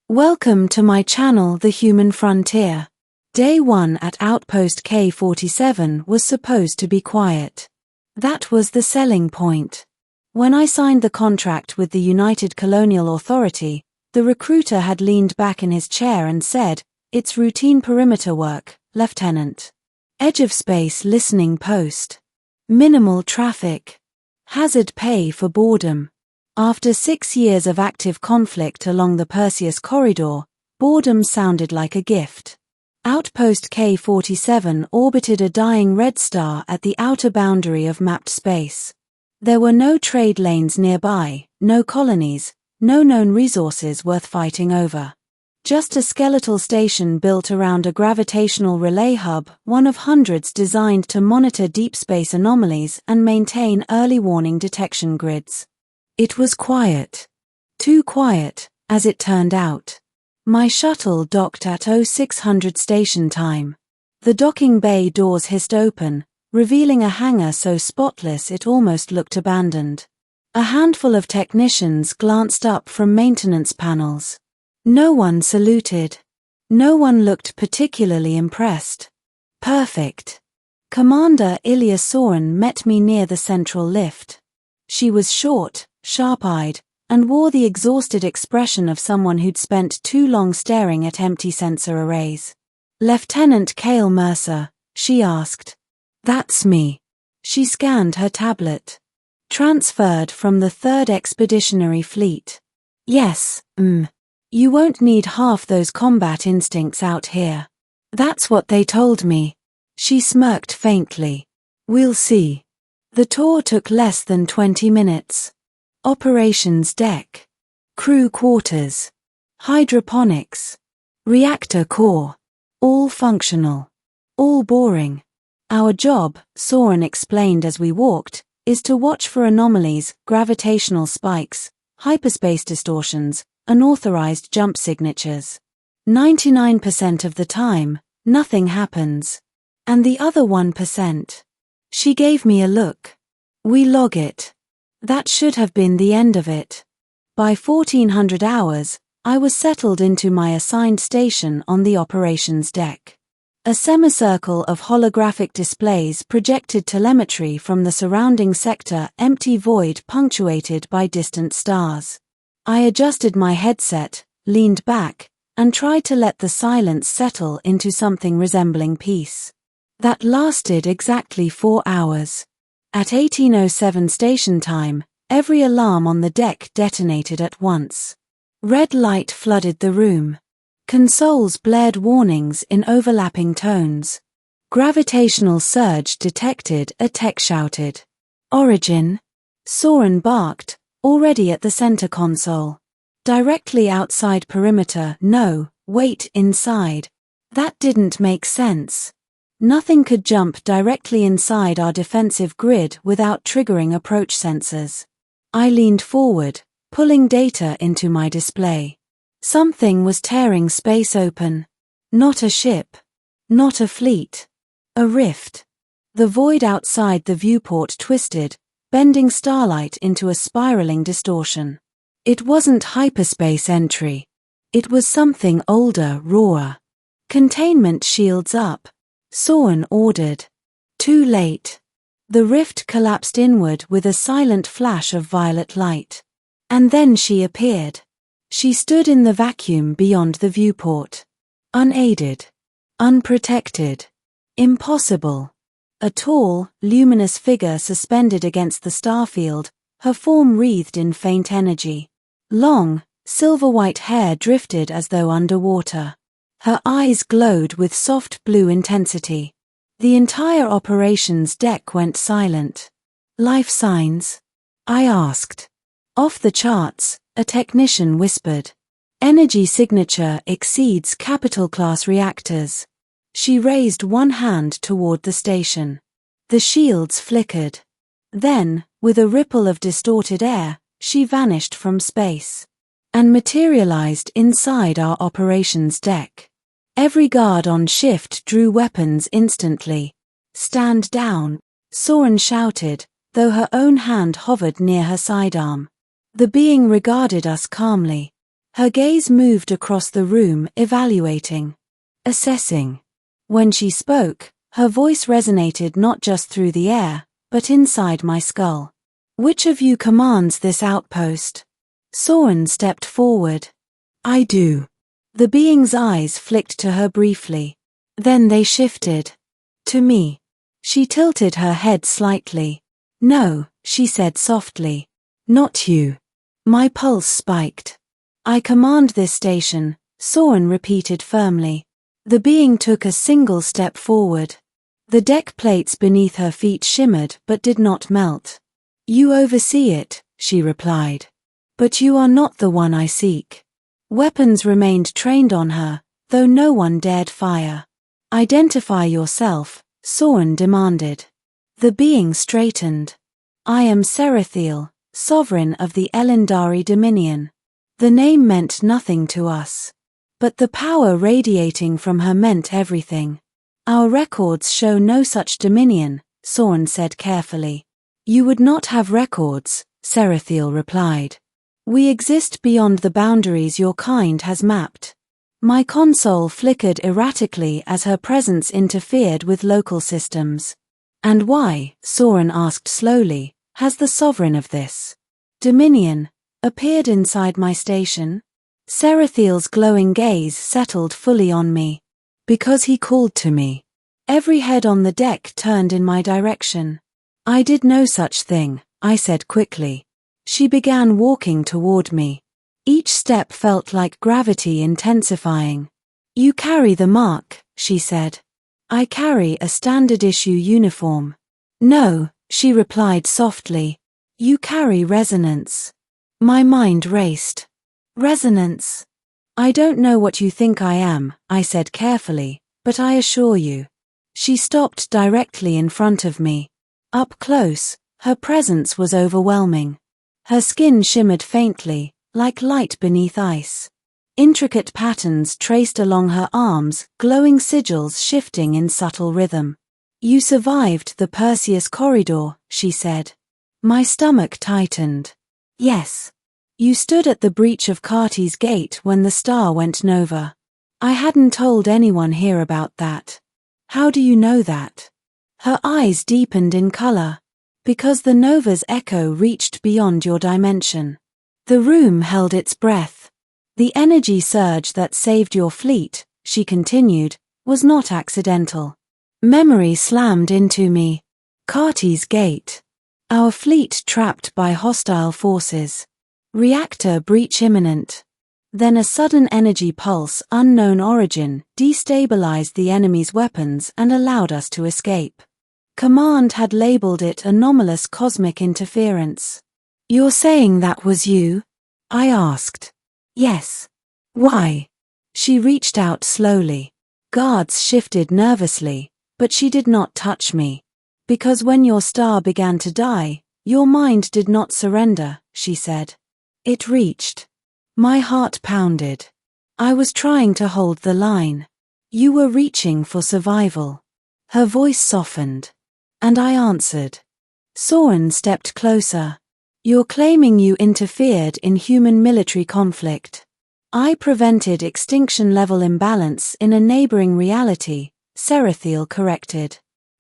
Welcome to my channel The Human Frontier. Day 1 at Outpost K-47 was supposed to be quiet. That was the selling point. When I signed the contract with the United Colonial Authority, the recruiter had leaned back in his chair and said, "It's routine perimeter work, Lieutenant. Edge of space listening post. Minimal traffic. Hazard pay for boredom." After 6 years of active conflict along the Perseus corridor, boredom sounded like a gift. Outpost K-47 orbited a dying red star at the outer boundary of mapped space. There were no trade lanes nearby, no colonies, no known resources worth fighting over. Just a skeletal station built around a gravitational relay hub, one of hundreds designed to monitor deep space anomalies and maintain early warning detection grids. It was quiet. Too quiet, as it turned out. My shuttle docked at 0600 station time. The docking bay doors hissed open, revealing a hangar so spotless it almost looked abandoned. A handful of technicians glanced up from maintenance panels. No one saluted. No one looked particularly impressed. Perfect. Commander Ilya Soren met me near the central lift. She was short, sharp-eyed, and wore the exhausted expression of someone who'd spent too long staring at empty sensor arrays. "Lieutenant Cale Mercer," she asked. "That's me." She scanned her tablet. "Transferred from the 3rd Expeditionary Fleet." "Yes, You won't need half those combat instincts out here." "That's what they told me." She smirked faintly. "We'll see." The tour took less than 20 minutes. Operations deck. Crew quarters. Hydroponics. Reactor core. All functional. All boring. Our job, Soren explained as we walked, is to watch for anomalies, gravitational spikes, hyperspace distortions, unauthorized jump signatures. 99% of the time, nothing happens. And the other 1%. She gave me a look. "We log it." That should have been the end of it. By 1400 hours, I was settled into my assigned station on the operations deck. A semicircle of holographic displays projected telemetry from the surrounding sector, empty void punctuated by distant stars. I adjusted my headset, leaned back, and tried to let the silence settle into something resembling peace. That lasted exactly 4 hours. At 1807 station time, every alarm on the deck detonated at once. Red light flooded the room. Consoles blared warnings in overlapping tones. "Gravitational surge detected," a tech shouted. "Origin?" Soren barked, already at the center console. "Directly outside perimeter." "No, wait, inside." That didn't make sense. Nothing could jump directly inside our defensive grid without triggering approach sensors. I leaned forward, pulling data into my display. Something was tearing space open. Not a ship. Not a fleet. A rift. The void outside the viewport twisted, bending starlight into a spiraling distortion. It wasn't hyperspace entry. It was something older, rawer. "Containment shields up," Soren ordered. Too late. The rift collapsed inward with a silent flash of violet light. And then she appeared. She stood in the vacuum beyond the viewport. Unaided. Unprotected. Impossible. A tall, luminous figure suspended against the starfield, her form wreathed in faint energy. Long, silver-white hair drifted as though underwater. Her eyes glowed with soft blue intensity. The entire operations deck went silent. "Life signs?" I asked. "Off the charts," a technician whispered. "Energy signature exceeds capital-class reactors." She raised one hand toward the station. The shields flickered. Then, with a ripple of distorted air, she vanished from space. And materialized inside our operations deck. Every guard on shift drew weapons instantly. "Stand down," Soren shouted, though her own hand hovered near her sidearm. The being regarded us calmly. Her gaze moved across the room, evaluating, assessing. When she spoke, her voice resonated not just through the air, but inside my skull. Which of you commands this outpost? Soren stepped forward. I do. The being's eyes flicked to her briefly. Then they shifted. To me. She tilted her head slightly. No, she said softly. Not you. My pulse spiked. I command this station, Soren repeated firmly. The being took a single step forward. The deck plates beneath her feet shimmered but did not melt. You oversee it, she replied. But you are not the one I seek. Weapons remained trained on her, though no one dared fire. Identify yourself, Soren demanded. The being straightened. I am Serathiel, sovereign of the Elendari Dominion. The name meant nothing to us. But the power radiating from her meant everything. Our records show no such dominion, Soren said carefully. You would not have records, Serathiel replied. We exist beyond the boundaries your kind has mapped. My console flickered erratically as her presence interfered with local systems. And why, Soren asked slowly, has the sovereign of this dominion appeared inside my station? Serathiel's glowing gaze settled fully on me. Because he called to me. Every head on the deck turned in my direction. I did no such thing, I said quickly. She began walking toward me. Each step felt like gravity intensifying. You carry the mark, she said. I carry a standard-issue uniform. No, she replied softly. You carry resonance. My mind raced. Resonance. I don't know what you think I am, I said carefully, but I assure you. She stopped directly in front of me. Up close, her presence was overwhelming. Her skin shimmered faintly, like light beneath ice. Intricate patterns traced along her arms, glowing sigils shifting in subtle rhythm. You survived the Perseus corridor, she said. My stomach tightened. Yes. You stood at the breach of Carty's gate when the star went nova. I hadn't told anyone here about that. How do you know that? Her eyes deepened in color. Because the nova's echo reached beyond your dimension. The room held its breath. The energy surge that saved your fleet, she continued, was not accidental. Memory slammed into me. Carty's gate. Our fleet trapped by hostile forces. Reactor breach imminent. Then a sudden energy pulse, unknown origin, destabilized the enemy's weapons and allowed us to escape. Command had labeled it anomalous cosmic interference. You're saying that was you? I asked. Yes. Why? She reached out slowly. Guards shifted nervously, but she did not touch me. Because when your star began to die, your mind did not surrender, she said. It reached. My heart pounded. I was trying to hold the line. You were reaching for survival. Her voice softened. And I answered. Soren stepped closer. You're claiming you interfered in human military conflict. I prevented extinction-level imbalance in a neighboring reality, Serathiel corrected.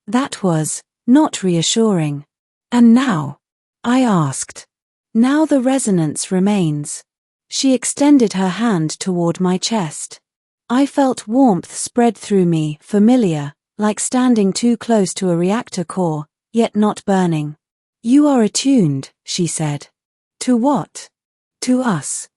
That was not reassuring. And now? I asked. Now the resonance remains. She extended her hand toward my chest. I felt warmth spread through me, familiar, like standing too close to a reactor core, yet not burning. You are attuned, she said. To what? To us.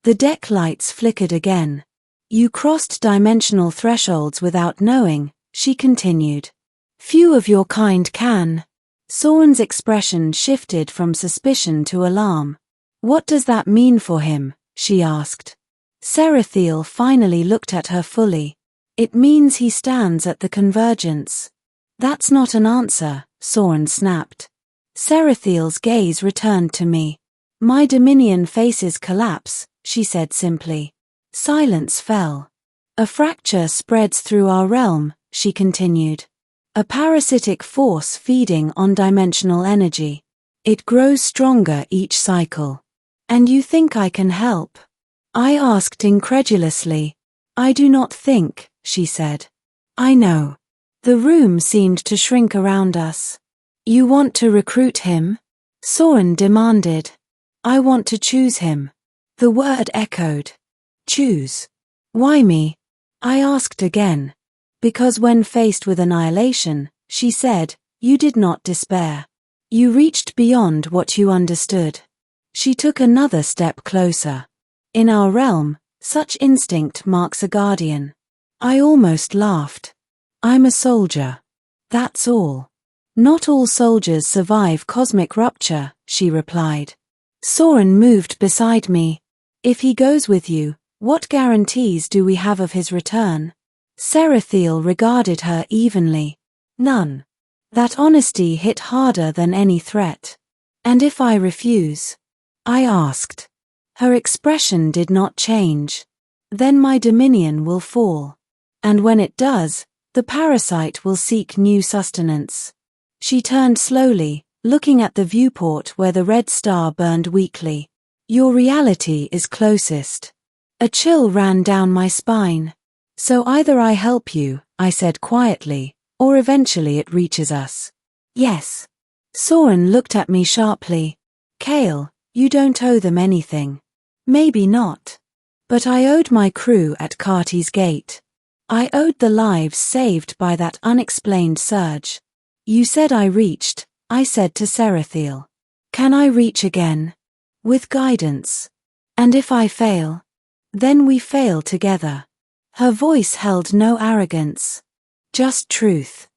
The deck lights flickered again. You crossed dimensional thresholds without knowing, she continued. Few of your kind can. Soren's expression shifted from suspicion to alarm. What does that mean for him? She asked. Serathiel finally looked at her fully. It means he stands at the convergence. That's not an answer, Soren snapped. Serathiel's gaze returned to me. My dominion faces collapse, she said simply. Silence fell. A fracture spreads through our realm, she continued. A parasitic force feeding on dimensional energy. It grows stronger each cycle. And you think I can help? I asked incredulously. I do not think, she said. I know. The room seemed to shrink around us. You want to recruit him? Soren demanded. I want to choose him. The word echoed. Choose. Why me? I asked again. Because when faced with annihilation, she said, you did not despair. You reached beyond what you understood. She took another step closer. In our realm, such instinct marks a guardian. I almost laughed. I'm a soldier. That's all. Not all soldiers survive cosmic rupture, she replied. Soren moved beside me. If he goes with you, what guarantees do we have of his return? Serathiel regarded her evenly. None. That honesty hit harder than any threat. And if I refuse? I asked. Her expression did not change. Then my dominion will fall. And when it does, the parasite will seek new sustenance. She turned slowly, looking at the viewport where the red star burned weakly. Your reality is closest. A chill ran down my spine. So either I help you, I said quietly, or eventually it reaches us. Yes. Soren looked at me sharply. Kale, you don't owe them anything. Maybe not. But I owed my crew at Carty's gate. I owed the lives saved by that unexplained surge. You said I reached, I said to Serathiel. Can I reach again? With guidance. And if I fail? Then we fail together. Her voice held no arrogance. Just truth.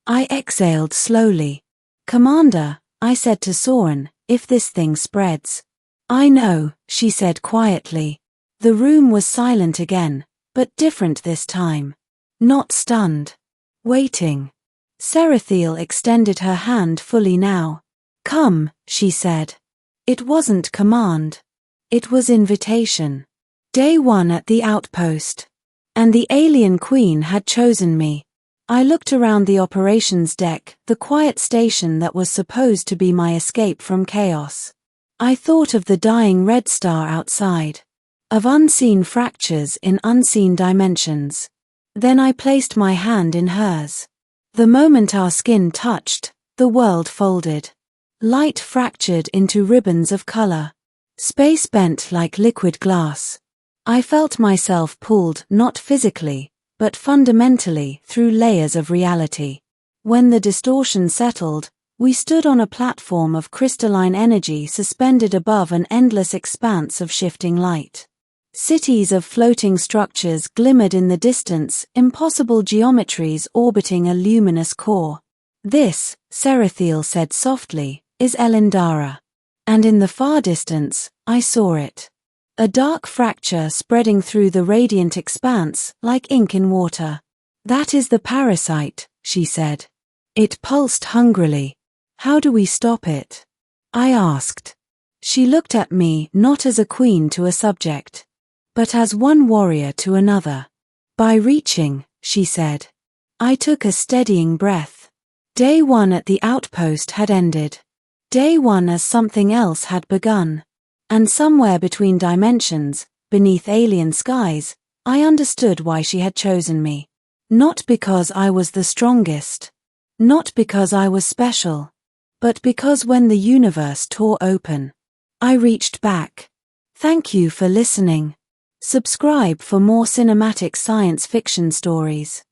I exhaled slowly. Commander, I said to Soren, if this thing spreads. I know, she said quietly. The room was silent again, but different this time. Not stunned. Waiting. Serathiel extended her hand fully now. Come, she said. It wasn't command. It was invitation. Day 1 at the outpost. And the alien queen had chosen me. I looked around the operations deck, the quiet station that was supposed to be my escape from chaos. I thought of the dying red star outside. Of unseen fractures in unseen dimensions. Then I placed my hand in hers. The moment our skin touched, the world folded. Light fractured into ribbons of color. Space bent like liquid glass. I felt myself pulled not physically, but fundamentally through layers of reality. When the distortion settled, we stood on a platform of crystalline energy suspended above an endless expanse of shifting light. Cities of floating structures glimmered in the distance, impossible geometries orbiting a luminous core. This, Serathiel said softly, is Elendara. And in the far distance, I saw it. A dark fracture spreading through the radiant expanse, like ink in water. That is the parasite, she said. It pulsed hungrily. How do we stop it? I asked. She looked at me not as a queen to a subject, but as one warrior to another. By reaching, she said. I took a steadying breath. Day 1 at the outpost had ended. Day 1 as something else had begun. And somewhere between dimensions, beneath alien skies, I understood why she had chosen me. Not because I was the strongest. Not because I was special. But because when the universe tore open, I reached back. Thank you for listening. Subscribe for more cinematic science fiction stories.